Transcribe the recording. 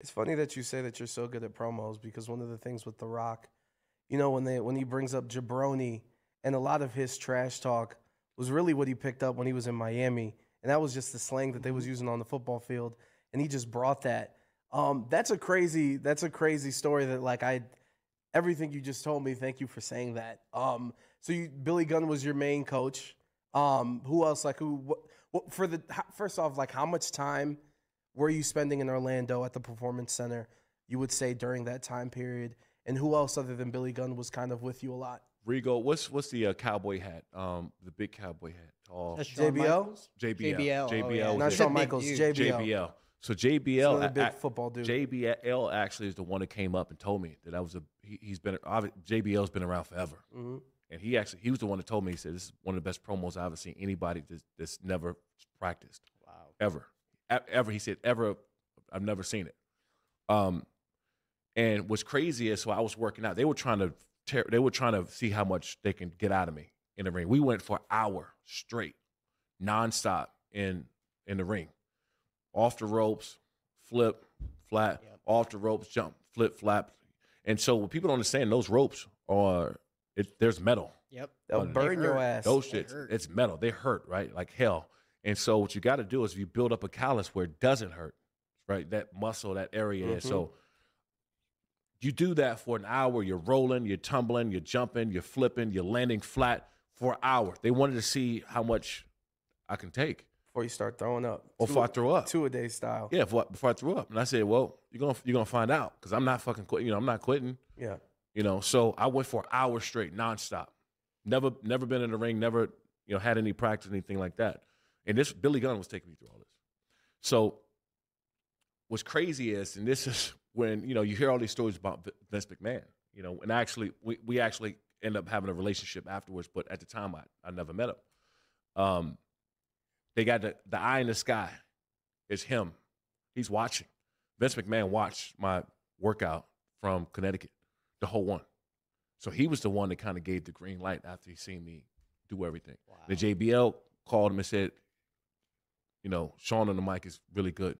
It's funny that you say that you're so good at promos because one of the things with The Rock, you know, when he brings up jabroni and a lot of his trash talk was really what he picked up when he was in Miami, and that was just the slang that they was using on the football field, and he just brought that. That's a crazy story that like I everything you just told me. Thank you for saying that. Billy Gunn was your main coach. Who else? Like what for the first off, like how much time were you spending in Orlando at the Performance Center? You would say during that time period, and who else other than Billy Gunn was kind of with you a lot? Rigo, what's the cowboy hat? The big cowboy hat. Tall That's Shawn JBL? Michaels? JBL. JBL. Oh, yeah. JBL Not was He's a Shawn big Michaels, dude. JBL. JBL. So It's JBL, another big football dude. JBL actually is the one that came up and told me that he's been JBL's been around forever, and he was the one that told me. He said this is one of the best promos I've ever seen anybody that's never practiced. Wow. Ever. He said ever. I've never seen it. And what's crazy is, so I was working out. They were trying to see how much they can get out of me in the ring. We went for an hour straight, nonstop in the ring. Off the ropes, flip, flat, off the ropes, jump, flip, flap. And so what people don't understand, those ropes there's metal. Yep. They'll burn your hurt. ass. Those shits, it's metal. They hurt, right? Like hell. And so what you got to do is you build up a callus where it doesn't hurt, right? That muscle, that area. And so you do that for an hour. You're rolling, you're tumbling, you're jumping, you're flipping, you're landing flat for an hour. They wanted to see how much I can take. Before you start throwing up. Before I throw up. 2-a-day style. Yeah, before I threw up. And I said, well, you're gonna find out because I'm not fucking quitting. I'm not quitting. Yeah. So I went for an hour straight, nonstop. Never been in the ring, never, had any practice, anything like that. And this Billy Gunn was taking me through all this. So what's crazy is, and this is when, you hear all these stories about Vince McMahon, and actually we actually end up having a relationship afterwards, but at the time I never met him. They got the eye in the sky. It's him. He's watching. Vince McMahon watched my workout from Connecticut, the whole one. So he was the one that kind of gave the green light after he seen me do everything. Wow. The JBL called him and said, Shawne on the mic is really good.